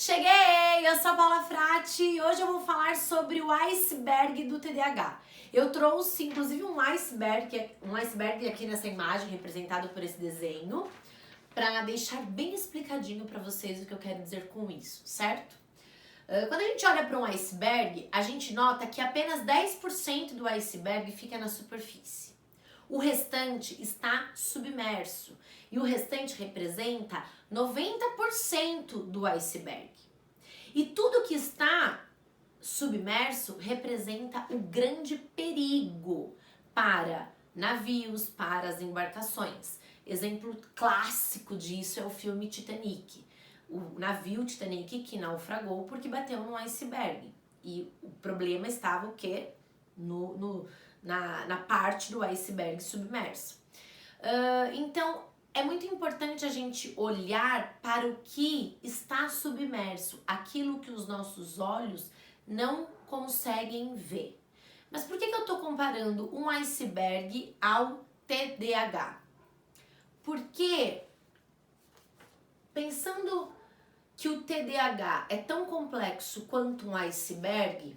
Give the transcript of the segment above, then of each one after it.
Cheguei! Eu sou a Paula Frati e hoje eu vou falar sobre o iceberg do TDAH. Eu trouxe inclusive um iceberg aqui nessa imagem representado por esse desenho, para deixar bem explicadinho para vocês o que eu quero dizer com isso, certo? Quando a gente olha para um iceberg, a gente nota que apenas 10% do iceberg fica na superfície. O restante está submerso e o restante representa 90% do iceberg. E tudo que está submerso representa o grande perigo para navios, para as embarcações. Exemplo clássico disso é o filme Titanic. O navio Titanic que naufragou porque bateu num iceberg. E o problema estava o quê? Na parte do iceberg submerso. Então, é muito importante a gente olhar para o que está submerso, aquilo que os nossos olhos não conseguem ver. Mas por que eu estou comparando um iceberg ao TDAH? Porque, pensando que o TDAH é tão complexo quanto um iceberg,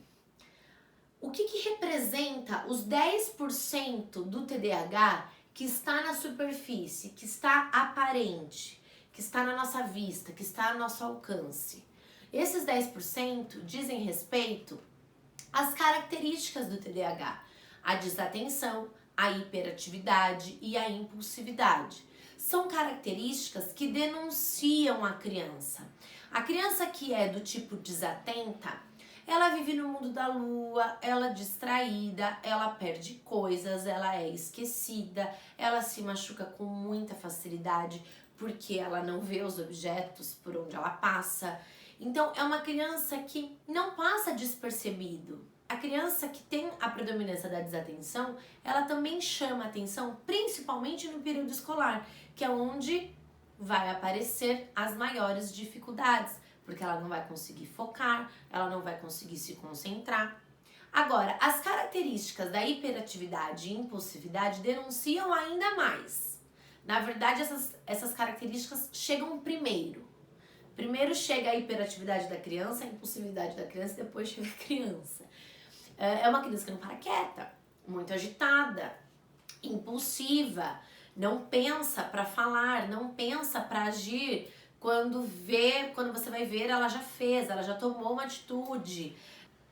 o que representa os 10% do TDAH que está na superfície, que está aparente, que está na nossa vista, que está ao nosso alcance? Esses 10% dizem respeito às características do TDAH, a desatenção, a hiperatividade e a impulsividade. São características que denunciam a criança. A criança que é do tipo desatenta, ela vive no mundo da lua, ela é distraída, ela perde coisas, ela é esquecida, ela se machuca com muita facilidade porque ela não vê os objetos por onde ela passa. Então, é uma criança que não passa despercebido. A criança que tem a predominância da desatenção, ela também chama atenção, principalmente no período escolar, que é onde vai aparecer as maiores dificuldades, porque ela não vai conseguir focar, ela não vai conseguir se concentrar. Agora, as características da hiperatividade e impulsividade denunciam ainda mais. Na verdade, essas características chegam primeiro. Primeiro chega a hiperatividade da criança, a impulsividade da criança, e depois chega a criança. É uma criança que não para quieta, muito agitada, impulsiva, não pensa para falar, não pensa para agir. Quando você vai ver, ela já fez, ela já tomou uma atitude.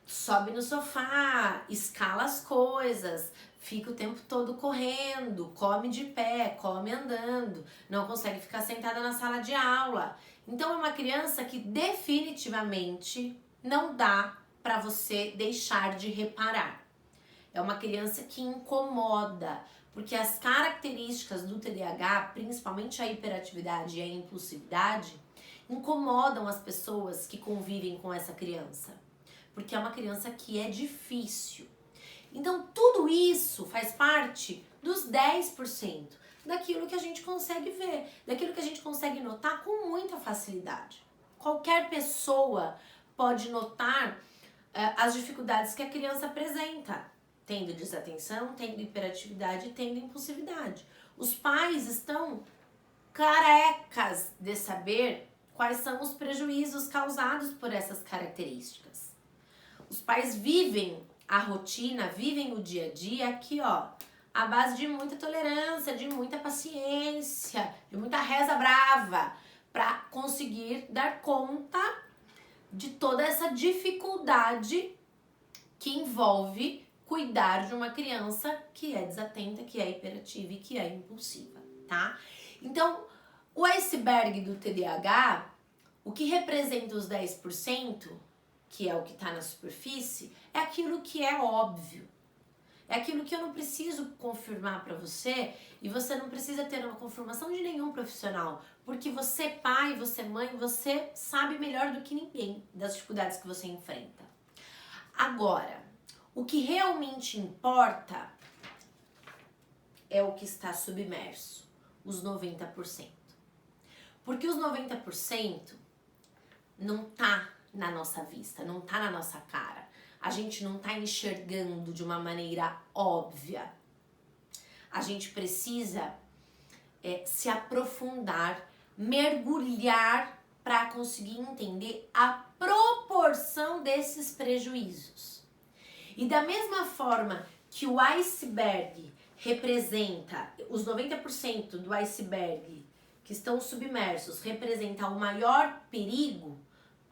Sobe no sofá, escala as coisas, fica o tempo todo correndo, come de pé, come andando, não consegue ficar sentada na sala de aula. Então é uma criança que definitivamente não dá para você deixar de reparar. É uma criança que incomoda, porque as características do TDAH, principalmente a hiperatividade e a impulsividade, incomodam as pessoas que convivem com essa criança, porque é uma criança que é difícil. Então, tudo isso faz parte dos 10% daquilo que a gente consegue ver, daquilo que a gente consegue notar com muita facilidade. Qualquer pessoa pode notar as dificuldades que a criança apresenta, tendo desatenção, tendo hiperatividade, tendo impulsividade. Os pais estão carecas de saber quais são os prejuízos causados por essas características. Os pais vivem a rotina, vivem o dia a dia aqui, ó, à base de muita tolerância, de muita paciência, de muita reza brava, para conseguir dar conta de toda essa dificuldade que envolve cuidar de uma criança que é desatenta, que é hiperativa e que é impulsiva, tá? Então, o iceberg do TDAH, o que representa os 10%, que é o que está na superfície, é aquilo que é óbvio. É aquilo que eu não preciso confirmar para você e você não precisa ter uma confirmação de nenhum profissional, porque você, pai, você, mãe, você sabe melhor do que ninguém das dificuldades que você enfrenta. Agora, o que realmente importa é o que está submerso, os 90%. Porque os 90% não tá na nossa vista, não tá na nossa cara. A gente não tá enxergando de uma maneira óbvia. A gente precisa se aprofundar, mergulhar para conseguir entender a proporção desses prejuízos. E da mesma forma que o iceberg representa, os 90% do iceberg que estão submersos representa o maior perigo,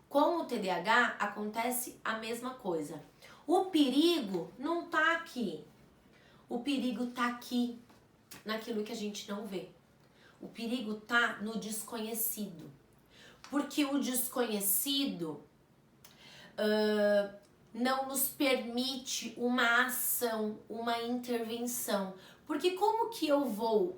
com o TDAH acontece a mesma coisa. O perigo não tá aqui. O perigo tá aqui, naquilo que a gente não vê. O perigo tá no desconhecido. Porque o desconhecido não nos permite uma ação, uma intervenção. Porque como que eu vou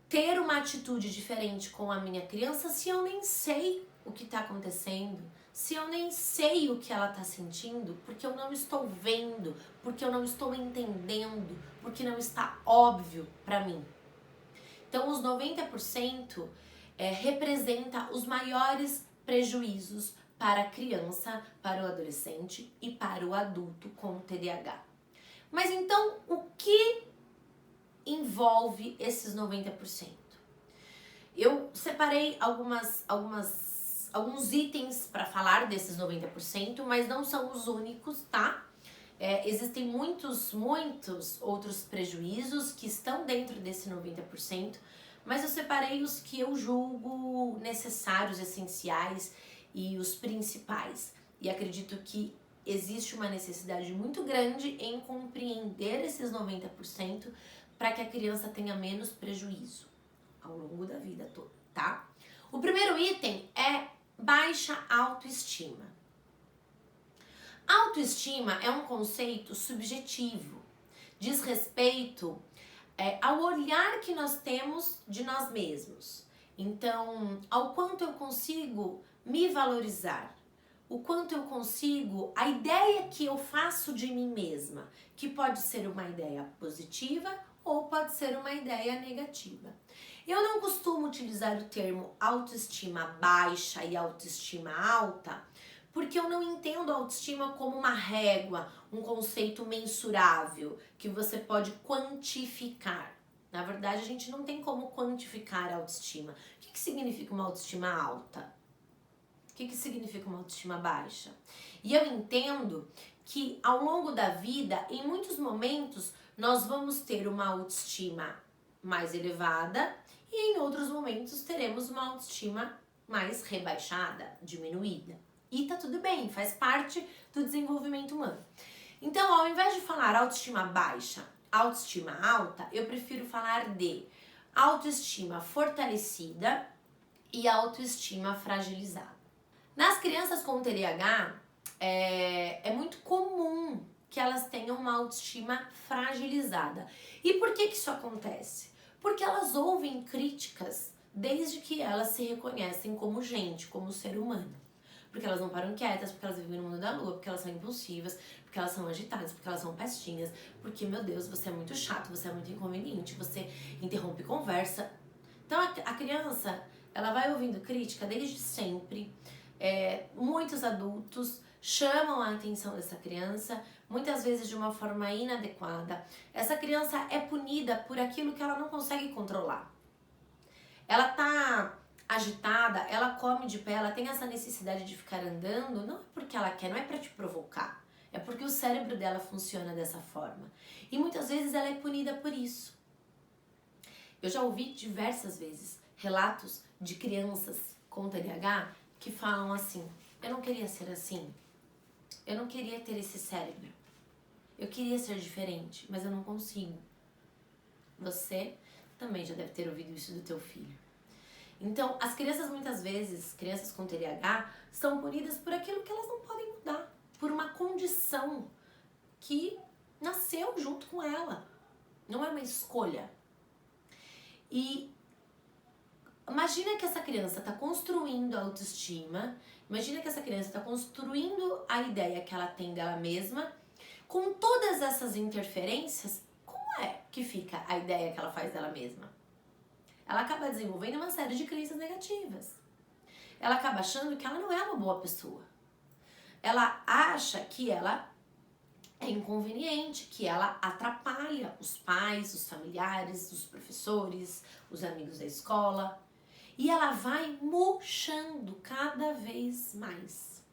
ter uma atitude diferente com a minha criança se eu nem sei o que está acontecendo, se eu nem sei o que ela está sentindo, porque eu não estou vendo, porque eu não estou entendendo, porque não está óbvio para mim. Então, os 90% representa os maiores prejuízos para a criança, para o adolescente e para o adulto com TDAH. Mas então, o que envolve esses 90%? Eu separei alguns itens para falar desses 90%, mas não são os únicos, tá? Existem muitos outros prejuízos que estão dentro desse 90%, mas eu separei os que eu julgo necessários, essenciais e os principais. E acredito que existe uma necessidade muito grande em compreender esses 90% para que a criança tenha menos prejuízo ao longo da vida toda, tá? O primeiro item é baixa autoestima. Autoestima é um conceito subjetivo, diz respeito ao olhar que nós temos de nós mesmos. Então, ao quanto eu consigo me valorizar, o quanto eu consigo, a ideia que eu faço de mim mesma, que pode ser uma ideia positiva ou pode ser uma ideia negativa. Eu não costumo utilizar o termo autoestima baixa e autoestima alta, porque eu não entendo a autoestima como uma régua, um conceito mensurável, que você pode quantificar. Na verdade, a gente não tem como quantificar a autoestima. O que significa uma autoestima alta? O que significa uma autoestima baixa? E eu entendo que ao longo da vida, em muitos momentos, nós vamos ter uma autoestima mais elevada e em outros momentos teremos uma autoestima mais rebaixada, diminuída. E tá tudo bem, faz parte do desenvolvimento humano. Então, ao invés de falar autoestima baixa, autoestima alta, eu prefiro falar de autoestima fortalecida e autoestima fragilizada. Nas crianças com TDAH, é muito comum que elas tenham uma autoestima fragilizada. E por que isso acontece? Porque elas ouvem críticas desde que elas se reconhecem como gente, como ser humano. Porque elas não param quietas, porque elas vivem no mundo da lua, porque elas são impulsivas, porque elas são agitadas, porque elas são pestinhas, porque, meu Deus, você é muito chato, você é muito inconveniente, você interrompe conversa. Então a criança, ela vai ouvindo crítica desde sempre. Muitos adultos chamam a atenção dessa criança, muitas vezes de uma forma inadequada. Essa criança é punida por aquilo que ela não consegue controlar. Ela tá agitada, ela come de pé, ela tem essa necessidade de ficar andando, não é porque ela quer, não é para te provocar, é porque o cérebro dela funciona dessa forma. E muitas vezes ela é punida por isso. Eu já ouvi diversas vezes relatos de crianças com TDAH que falam assim: eu não queria ser assim, eu não queria ter esse cérebro, eu queria ser diferente, mas eu não consigo. Você também já deve ter ouvido isso do teu filho. Então, as crianças muitas vezes, crianças com TDAH, são punidas por aquilo que elas não podem mudar, por uma condição que nasceu junto com ela, não é uma escolha. E imagina que essa criança está construindo a autoestima, imagina que essa criança está construindo a ideia que ela tem dela mesma, com todas essas interferências, como é que fica a ideia que ela faz dela mesma? Ela acaba desenvolvendo uma série de crenças negativas. Ela acaba achando que ela não é uma boa pessoa. Ela acha que ela é inconveniente, que ela atrapalha os pais, os familiares, os professores, os amigos da escola. e ela vai murchando cada vez mais.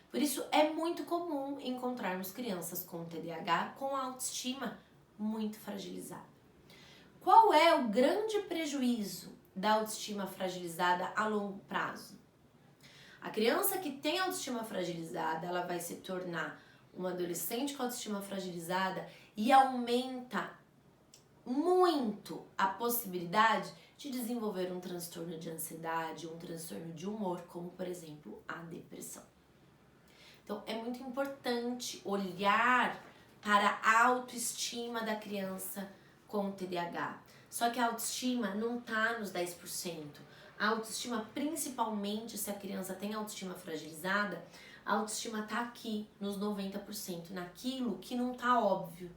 Por isso é muito comum encontrarmos crianças com TDAH com autoestima muito fragilizada. Qual é o grande prejuízo da autoestima fragilizada a longo prazo? A criança que tem autoestima fragilizada, ela vai se tornar um adolescente com autoestima fragilizada e aumenta muito a possibilidade de desenvolver um transtorno de ansiedade, um transtorno de humor, como por exemplo a depressão. Então é muito importante olhar para a autoestima da criança com TDAH. Só que a autoestima não está nos 10%. A autoestima, principalmente se a criança tem autoestima fragilizada, a autoestima está aqui nos 90%, naquilo que não está óbvio,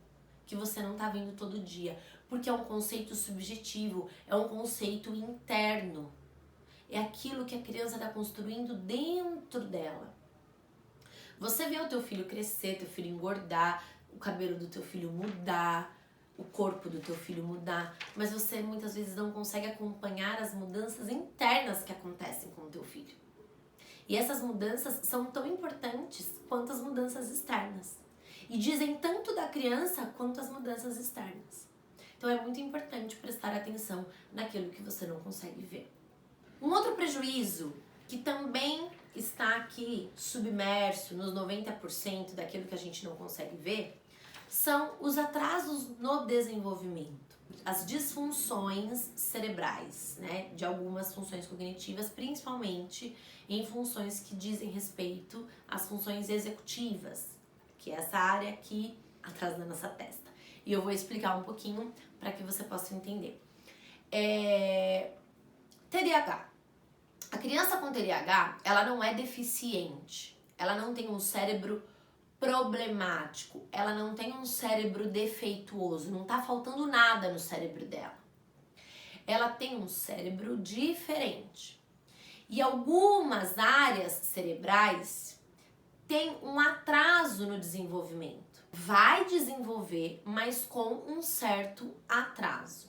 que você não está vendo todo dia, porque é um conceito subjetivo, é um conceito interno. É aquilo que a criança está construindo dentro dela. Você vê o teu filho crescer, teu filho engordar, o cabelo do teu filho mudar, o corpo do teu filho mudar, mas você muitas vezes não consegue acompanhar as mudanças internas que acontecem com o teu filho. E essas mudanças são tão importantes quanto as mudanças externas. E dizem tanto da criança quanto as mudanças externas. Então é muito importante prestar atenção naquilo que você não consegue ver. Um outro prejuízo que também está aqui submerso nos 90% daquilo que a gente não consegue ver são os atrasos no desenvolvimento, as disfunções cerebrais, né, de algumas funções cognitivas, principalmente em funções que dizem respeito às funções executivas, que é essa área aqui atrás da nossa testa. E eu vou explicar um pouquinho para que você possa entender. TDAH. A criança com TDAH, ela não é deficiente, ela não tem um cérebro problemático, ela não tem um cérebro defeituoso, não tá faltando nada no cérebro dela. Ela tem um cérebro diferente. E algumas áreas cerebrais têm um atraso no desenvolvimento. Vai desenvolver, mas com um certo atraso.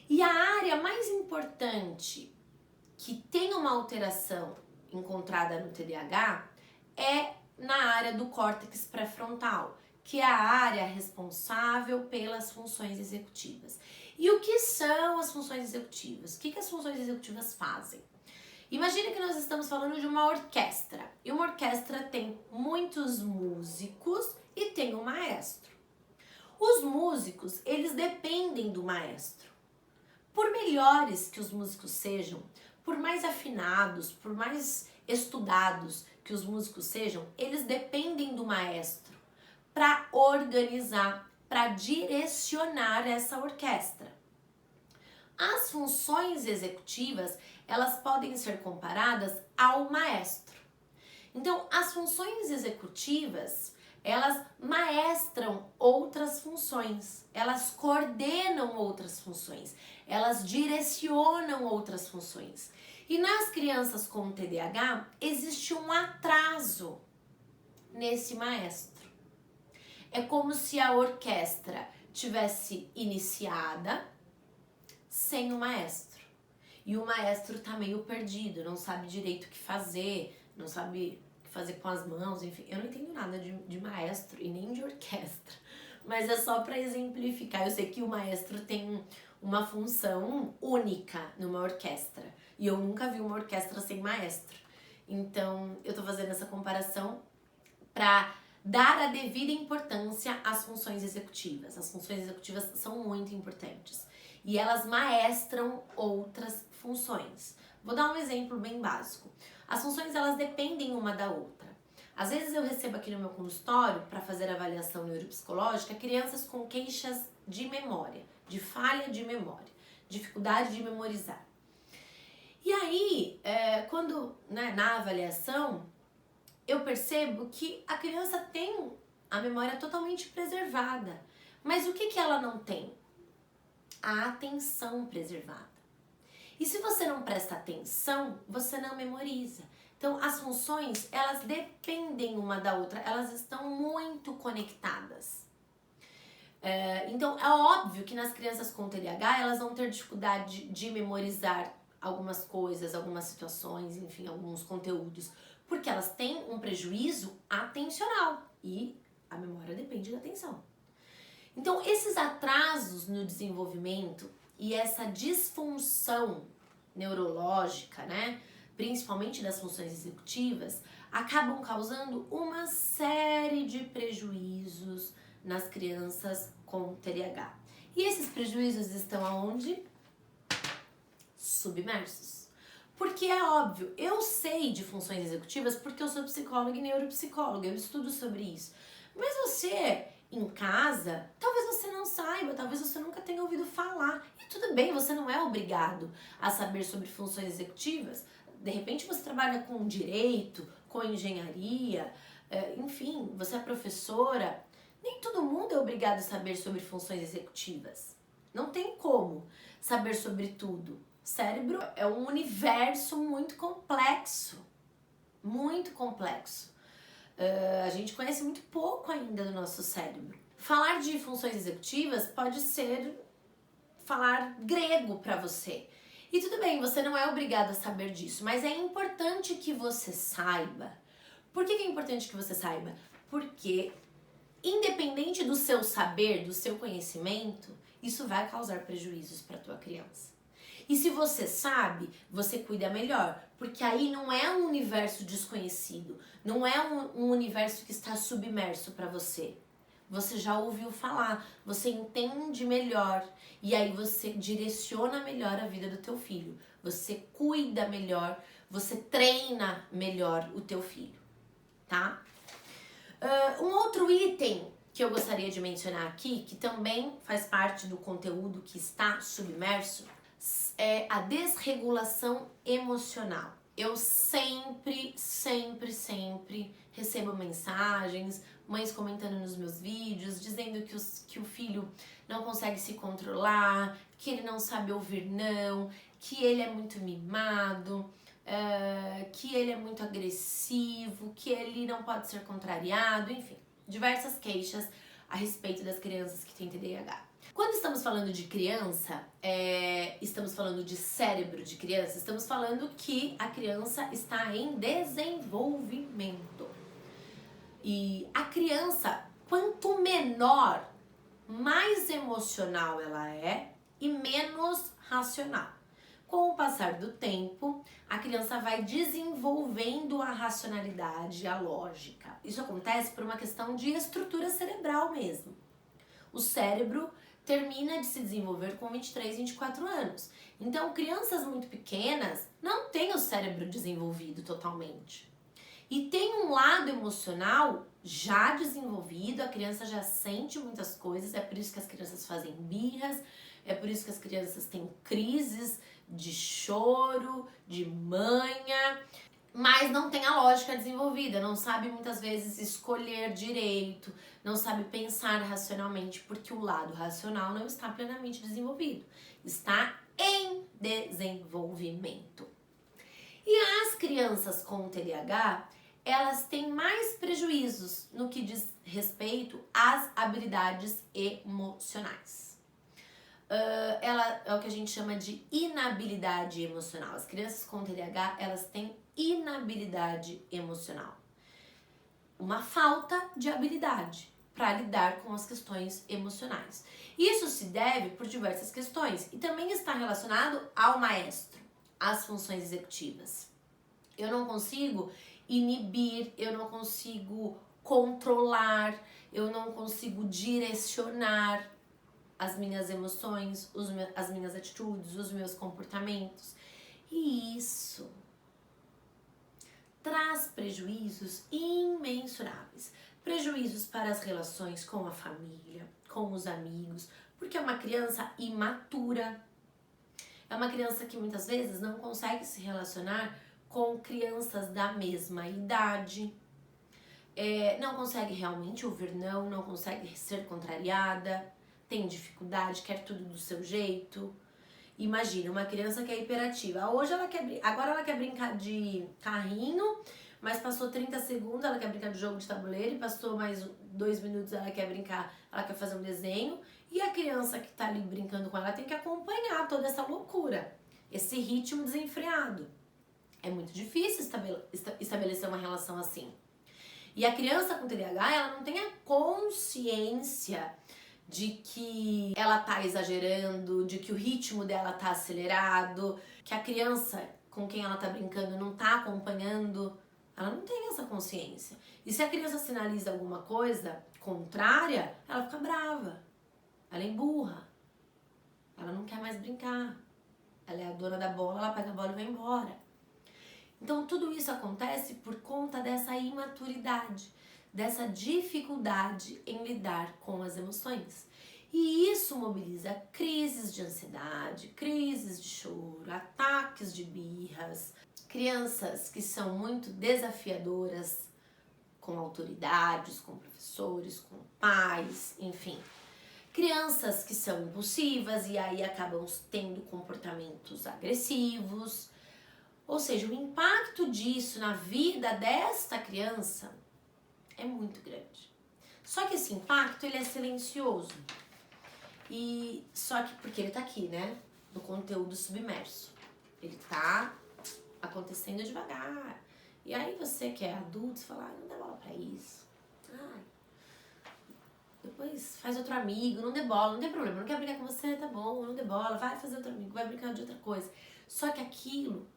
E a área mais importante que tem uma alteração encontrada no TDAH é na área do córtex pré-frontal, que é a área responsável pelas funções executivas. E o que são as funções executivas? O que as funções executivas fazem? Imagine que nós estamos falando de uma orquestra. E uma orquestra tem muitos músicos e tem um maestro. Os músicos, eles dependem do maestro. Por melhores que os músicos sejam, por mais afinados, por mais estudados que os músicos sejam, eles dependem do maestro para organizar, para direcionar essa orquestra. As funções executivas, elas podem ser comparadas ao maestro. Então, as funções executivas, elas maestram outras funções, elas coordenam outras funções, elas direcionam outras funções. E nas crianças com TDAH, existe um atraso nesse maestro. É como se a orquestra tivesse iniciada sem o maestro. E o maestro tá meio perdido, não sabe direito o que fazer, não sabe o que fazer com as mãos, enfim. Eu não entendo nada de maestro e nem de orquestra, mas é só para exemplificar. Eu sei que o maestro tem uma função única numa orquestra. E eu nunca vi uma orquestra sem maestro. Então, eu tô fazendo essa comparação para dar a devida importância às funções executivas. As funções executivas são muito importantes. E elas maestram outras funções. Vou dar um exemplo bem básico. As funções, elas dependem uma da outra. Às vezes eu recebo aqui no meu consultório, para fazer avaliação neuropsicológica, crianças com queixas de memória, de falha de memória, dificuldade de memorizar. E aí, quando na avaliação, eu percebo que a criança tem a memória totalmente preservada. Mas o que ela não tem? A atenção preservada. E se você não presta atenção, você não memoriza. Então, as funções, elas dependem uma da outra, elas estão muito conectadas. Então, é óbvio que nas crianças com TDAH, elas vão ter dificuldade de memorizar algumas coisas, algumas situações, enfim, alguns conteúdos, porque elas têm um prejuízo atencional e a memória depende da atenção. Então, esses atrasos no desenvolvimento e essa disfunção neurológica, né, principalmente das funções executivas, acabam causando uma série de prejuízos nas crianças com TDAH. E esses prejuízos estão aonde? Submersos. Porque é óbvio, eu sei de funções executivas porque eu sou psicóloga e neuropsicóloga, eu estudo sobre isso. Mas você, em casa, talvez você não saiba, talvez você nunca tenha ouvido falar. E tudo bem, você não é obrigado a saber sobre funções executivas. De repente você trabalha com direito, com engenharia, enfim, você é professora. Nem todo mundo é obrigado a saber sobre funções executivas. Não tem como saber sobre tudo. Cérebro é um universo muito complexo. Muito complexo. A gente conhece muito pouco ainda do nosso cérebro. Falar de funções executivas pode ser falar grego para você. E tudo bem, você não é obrigado a saber disso, mas é importante que você saiba. Por que é importante que você saiba? Porque, independente do seu saber, do seu conhecimento, isso vai causar prejuízos para a tua criança. E se você sabe, você cuida melhor, porque aí não é um universo desconhecido, não é um universo que está submerso para você. Você já ouviu falar, você entende melhor e aí você direciona melhor a vida do teu filho. Você cuida melhor, você treina melhor o teu filho, tá? Um outro item que eu gostaria de mencionar aqui, que também faz parte do conteúdo que está submerso, é a desregulação emocional. Eu sempre recebo mensagens, mães comentando nos meus vídeos, dizendo que o filho não consegue se controlar, que ele não sabe ouvir não, que ele é muito mimado, que ele é muito agressivo, que ele não pode ser contrariado, enfim, diversas queixas a respeito das crianças que têm TDAH. Quando estamos falando de criança, estamos falando de cérebro de criança, estamos falando que a criança está em desenvolvimento. E a criança, quanto menor, mais emocional ela é e menos racional. Com o passar do tempo, a criança vai desenvolvendo a racionalidade, a lógica. Isso acontece por uma questão de estrutura cerebral mesmo. O cérebro termina de se desenvolver com 23, 24 anos. Então, crianças muito pequenas não têm o cérebro desenvolvido totalmente. E tem um lado emocional já desenvolvido, a criança já sente muitas coisas, é por isso que as crianças fazem birras, é por isso que as crianças têm crises de choro, de manha, mas não tem a lógica desenvolvida, não sabe muitas vezes escolher direito, não sabe pensar racionalmente, porque o lado racional não está plenamente desenvolvido, está em desenvolvimento. E as crianças com TDAH, elas têm mais prejuízos no que diz respeito às habilidades emocionais. Ela é o que a gente chama de inabilidade emocional. As crianças com TDAH, elas têm inabilidade emocional. Uma falta de habilidade para lidar com as questões emocionais. Isso se deve por diversas questões e também está relacionado ao maestro, às funções executivas. Eu não consigo inibir, eu não consigo controlar, eu não consigo direcionar as minhas emoções, as minhas atitudes, os meus comportamentos. E isso traz prejuízos imensuráveis. Prejuízos para as relações com a família, com os amigos, porque é uma criança imatura. É uma criança que muitas vezes não consegue se relacionar com crianças da mesma idade. Não consegue realmente ouvir não consegue ser contrariada, tem dificuldade, quer tudo do seu jeito. Imagina, uma criança que é hiperativa. Agora ela quer brincar de carrinho, mas passou 30 segundos, ela quer brincar de jogo de tabuleiro, e passou mais 2 minutos, ela quer brincar, ela quer fazer um desenho. E a criança que tá ali brincando com ela tem que acompanhar toda essa loucura. esse ritmo desenfreado. É muito difícil estabelecer uma relação assim. E a criança com TDAH, ela não tem a consciência de que ela tá exagerando, de que o ritmo dela tá acelerado, que a criança com quem ela tá brincando não tá acompanhando. Ela não tem essa consciência. E se a criança sinaliza alguma coisa contrária, ela fica brava. Ela emburra. Ela não quer mais brincar. Ela é a dona da bola, ela pega a bola e vai embora. Então tudo isso acontece por conta dessa imaturidade, dessa dificuldade em lidar com as emoções. E isso mobiliza crises de ansiedade, crises de choro, ataques de birras, crianças que são muito desafiadoras com autoridades, com professores, com pais, enfim. Crianças que são impulsivas e aí acabam tendo comportamentos agressivos. Ou seja, o impacto disso na vida desta criança é muito grande. Só que esse impacto, ele é silencioso. E só que porque ele tá aqui, né? No conteúdo submerso. Ele tá acontecendo devagar. E aí você que é adulto, você fala, não dá bola pra isso. Depois faz outro amigo, não dê bola, não tem problema, não quer brincar com você, tá bom, não dê bola, vai fazer outro amigo, vai brincar de outra coisa. Só que aquilo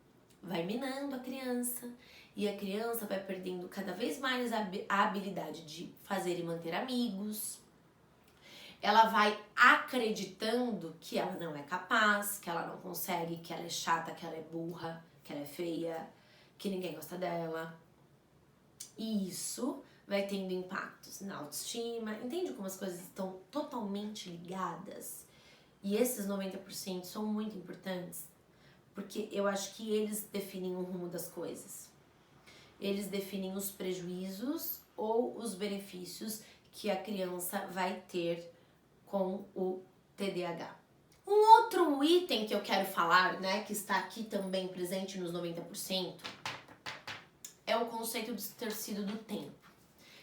vai minando a criança e a criança vai perdendo cada vez mais a habilidade de fazer e manter amigos. Ela vai acreditando que ela não é capaz, que ela não consegue, que ela é chata, que ela é burra, que ela é feia, que ninguém gosta dela. E isso vai tendo impactos na autoestima. Entende como as coisas estão totalmente ligadas? E esses 90% são muito importantes, porque eu acho que eles definem o rumo das coisas. Eles definem os prejuízos ou os benefícios que a criança vai ter com o TDAH. Um outro item que eu quero falar, né, que está aqui também presente nos 90%, é o conceito distorcido do tempo.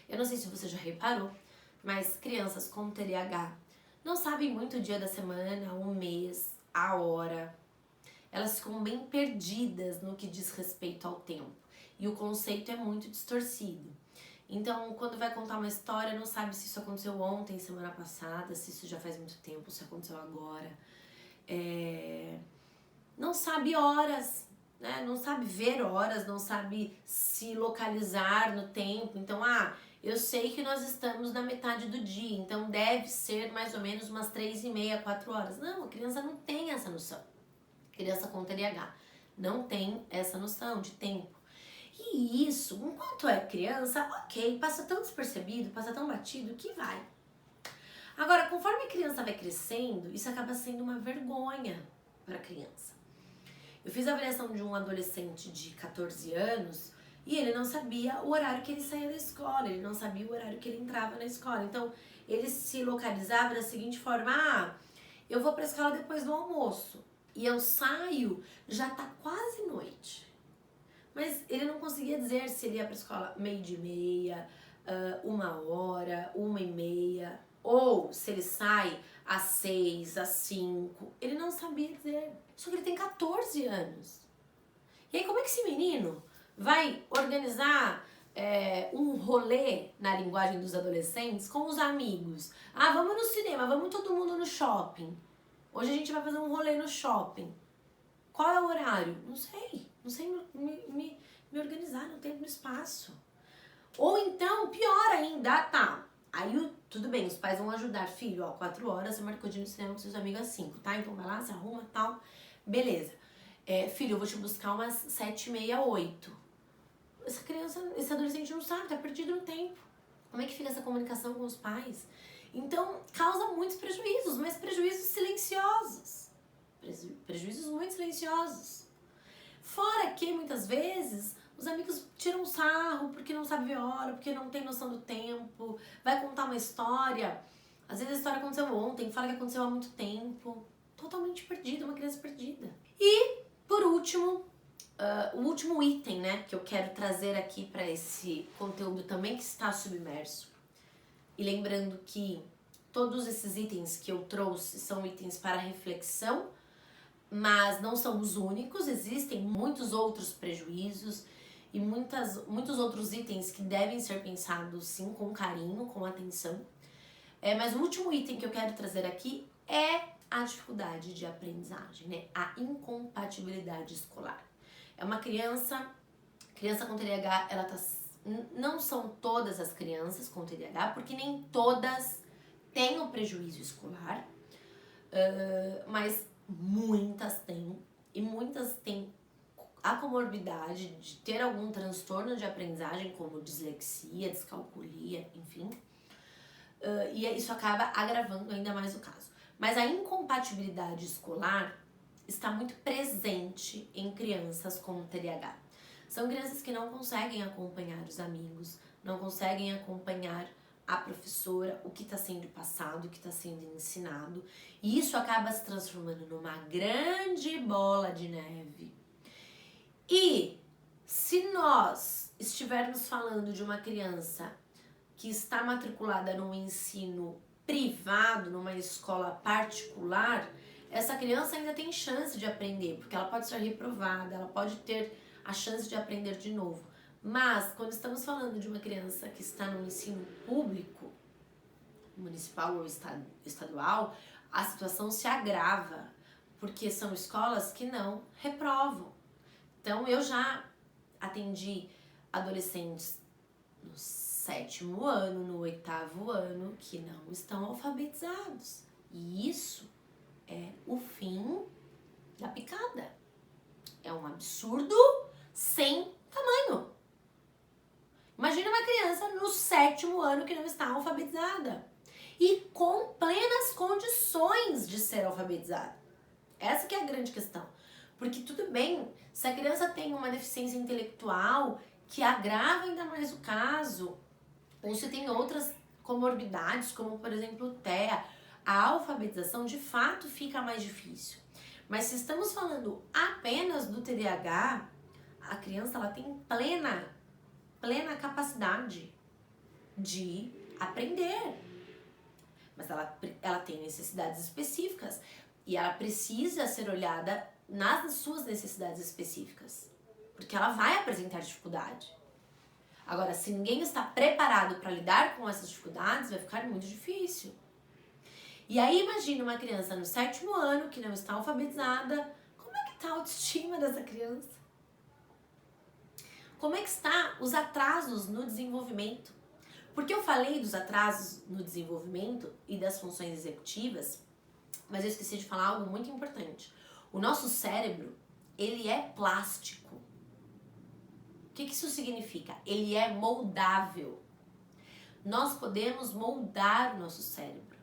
Eu não sei se você já reparou, mas crianças com TDAH não sabem muito o dia da semana, o mês, a hora. Elas ficam bem perdidas no que diz respeito ao tempo. E o conceito é muito distorcido. Então, quando vai contar uma história, não sabe se isso aconteceu ontem, semana passada, se isso já faz muito tempo, se aconteceu agora. Não sabe horas, né? Não sabe ver horas, não sabe se localizar no tempo. Então, eu sei que nós estamos na metade do dia, então deve ser mais ou menos umas 3h30, 4 horas. Não, a criança não tem essa noção. Criança com TDAH não tem essa noção de tempo. E isso, enquanto é criança, ok, passa tão despercebido, passa tão batido que vai. Agora, conforme a criança vai crescendo, isso acaba sendo uma vergonha para a criança. Eu fiz a avaliação de um adolescente de 14 anos e ele não sabia o horário que ele saía da escola, ele não sabia o horário que ele entrava na escola. Então, ele se localizava da seguinte forma, eu vou para a escola depois do almoço e eu saio, já tá quase noite. Mas ele não conseguia dizer se ele ia para a escola 12h30, 1h, 1h30, ou se ele sai às 6, às 5. Ele não sabia dizer. Só que ele tem 14 anos. E aí como é que esse menino vai organizar um rolê na linguagem dos adolescentes com os amigos? Vamos no cinema, vamos todo mundo no shopping. Hoje a gente vai fazer um rolê no shopping. Qual é o horário? Não sei me organizar no tempo e no espaço. Ou então, pior ainda, aí tudo bem, os pais vão ajudar. Filho, 4 horas, você marcou de ir no cinema com seus amigos às 5, tá? Então vai lá, se arruma, tal. Beleza. Filho, eu vou te buscar umas 7h30, 8. Essa criança, esse adolescente não sabe, tá perdido no tempo. Como é que fica essa comunicação com os pais? Então, causa muitos prejuízos, mas prejuízos silenciosos. Prejuízos muito silenciosos. Fora que, muitas vezes, os amigos tiram sarro porque não sabe ver hora, porque não tem noção do tempo, vai contar uma história. Às vezes a história aconteceu ontem, fala que aconteceu há muito tempo. Totalmente perdida, uma criança perdida. E, por último, o último item, né, que eu quero trazer aqui para esse conteúdo também que está submerso. E lembrando que todos esses itens que eu trouxe são itens para reflexão, mas não são os únicos, existem muitos outros prejuízos e muitos outros itens que devem ser pensados sim com carinho, com atenção. Mas o último item que eu quero trazer aqui é a dificuldade de aprendizagem, né? A incompatibilidade escolar. É uma criança com TDAH, não são todas as crianças com TDAH, porque nem todas têm o prejuízo escolar, mas muitas têm, e muitas têm a comorbidade de ter algum transtorno de aprendizagem, como dislexia, descalculia, enfim. E isso acaba agravando ainda mais o caso. Mas a incompatibilidade escolar está muito presente em crianças com TDAH. São crianças que não conseguem acompanhar os amigos, não conseguem acompanhar a professora, o que está sendo passado, o que está sendo ensinado. E isso acaba se transformando numa grande bola de neve. E se nós estivermos falando de uma criança que está matriculada num ensino privado, numa escola particular, essa criança ainda tem chance de aprender, porque ela pode ser reprovada, ela pode ter a chance de aprender de novo. Mas, quando estamos falando de uma criança que está no ensino público, municipal ou estadual, a situação se agrava, porque são escolas que não reprovam. Então, eu já atendi adolescentes no 7º ano, no 8º ano, que não estão alfabetizados. E isso é o fim da picada. É um absurdo sem tamanho. Imagina uma criança no 7º ano que não está alfabetizada e com plenas condições de ser alfabetizada. Essa que é a grande questão. Porque tudo bem, se a criança tem uma deficiência intelectual que agrava ainda mais o caso, ou se tem outras comorbidades, como por exemplo o TEA, a alfabetização de fato fica mais difícil. Mas se estamos falando apenas do TDAH, a criança ela tem plena capacidade de aprender. Mas ela tem necessidades específicas e ela precisa ser olhada nas suas necessidades específicas, porque ela vai apresentar dificuldade. Agora, se ninguém está preparado para lidar com essas dificuldades, vai ficar muito difícil. E aí imagina uma criança no 7º ano que não está alfabetizada, como é que está a autoestima dessa criança? Como é que está os atrasos no desenvolvimento? Porque eu falei dos atrasos no desenvolvimento e das funções executivas, mas eu esqueci de falar algo muito importante. O nosso cérebro, ele é plástico. O que isso significa? Ele é moldável. Nós podemos moldar o nosso cérebro.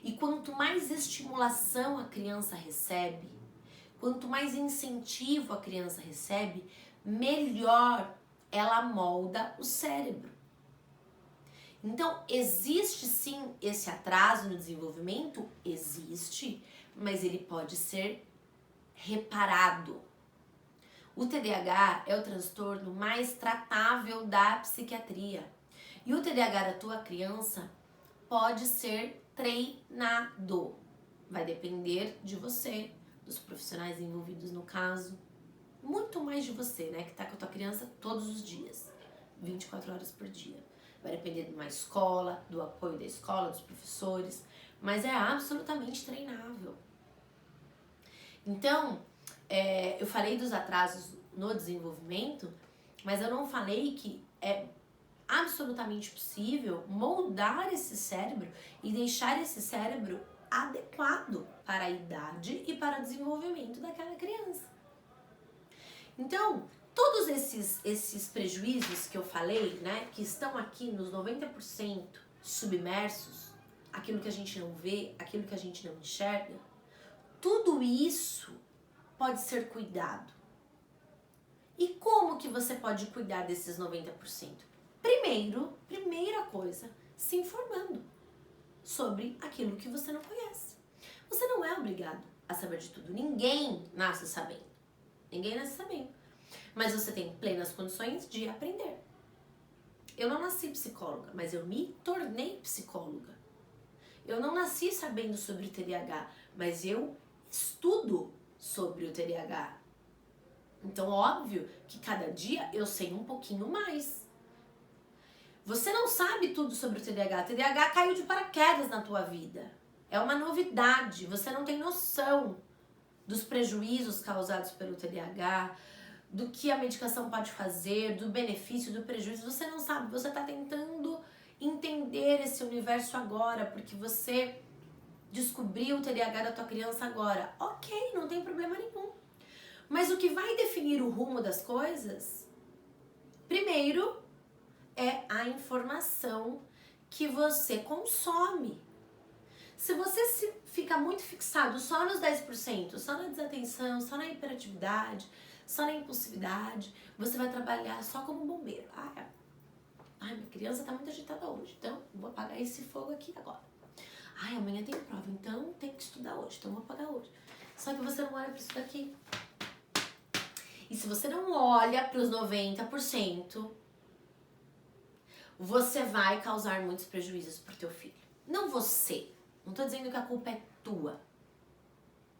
E quanto mais estimulação a criança recebe, quanto mais incentivo a criança recebe, melhor ela molda o cérebro. Então, existe sim esse atraso no desenvolvimento? Existe, mas ele pode ser reparado. O TDAH é o transtorno mais tratável da psiquiatria. E o TDAH da tua criança pode ser treinado. Vai depender de você, dos profissionais envolvidos no caso. Muito mais de você, né? Que tá com a tua criança todos os dias, 24 horas por dia. Vai depender de uma escola, do apoio da escola, dos professores. Mas é absolutamente treinável. Então, eu falei dos atrasos no desenvolvimento, mas eu não falei que é absolutamente possível moldar esse cérebro e deixar esse cérebro adequado para a idade e para o desenvolvimento daquela criança. Então, todos esses prejuízos que eu falei, né, que estão aqui nos 90% submersos, aquilo que a gente não vê, aquilo que a gente não enxerga, tudo isso pode ser cuidado. E como que você pode cuidar desses 90%? Primeira coisa, se informando sobre aquilo que você não conhece. Você não é obrigado a saber de tudo. Ninguém nasce sabendo. Mas você tem plenas condições de aprender. Eu não nasci psicóloga, mas eu me tornei psicóloga. Eu não nasci sabendo sobre TDAH, mas eu estudo sobre o TDAH. Então, óbvio que cada dia eu sei um pouquinho mais. Você não sabe tudo sobre o TDAH. O TDAH caiu de paraquedas na tua vida. É uma novidade. Você não tem noção dos prejuízos causados pelo TDAH, do que a medicação pode fazer, do benefício, do prejuízo. Você não sabe. Você está tentando entender esse universo agora, porque você descobriu o TDAH da tua criança agora. Ok, não tem problema nenhum. Mas o que vai definir o rumo das coisas, primeiro, é a informação que você consome. Se você fica muito fixado só nos 10%, só na desatenção, só na hiperatividade, só na impulsividade, você vai trabalhar só como bombeiro. Ai, minha criança tá muito agitada hoje, então vou apagar esse fogo aqui agora. Ai, amanhã tem prova, então tem que estudar hoje, então vou apagar hoje. Só que você não olha pra isso daqui. E se você não olha para os 90%, você vai causar muitos prejuízos pro teu filho. Não você. Não tô dizendo que a culpa é tua.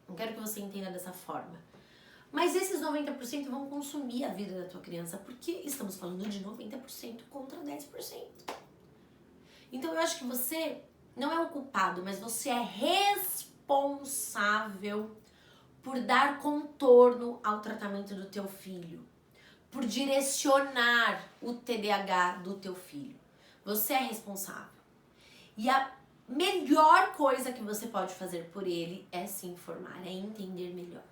Não quero que você entenda dessa forma. Mas esses 90% vão consumir a vida da tua criança, porque estamos falando de 90% contra 10%. Então eu acho que você não é o culpado, mas você é responsável por dar contorno ao tratamento do teu filho, por direcionar o TDAH do teu filho. Você é responsável. E a melhor coisa que você pode fazer por ele é se informar, é entender melhor.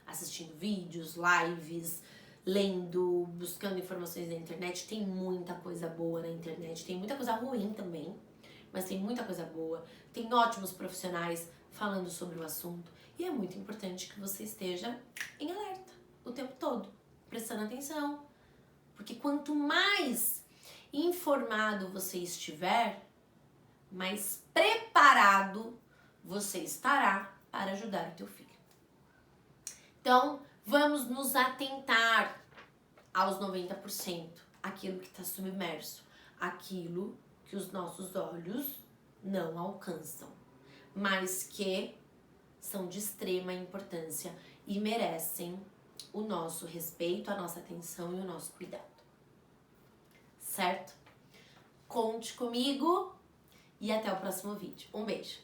Assistindo vídeos, lives, lendo, buscando informações na internet. Tem muita coisa boa na internet, tem muita coisa ruim também, mas tem muita coisa boa. Tem ótimos profissionais falando sobre o assunto. E é muito importante que você esteja em alerta o tempo todo, prestando atenção. Porque quanto mais informado você estiver, mais preparado você estará para ajudar o teu filho. Então, vamos nos atentar aos 90%, aquilo que está submerso, aquilo que os nossos olhos não alcançam, mas que são de extrema importância e merecem o nosso respeito, a nossa atenção e o nosso cuidado. Certo? Conte comigo e até o próximo vídeo. Um beijo!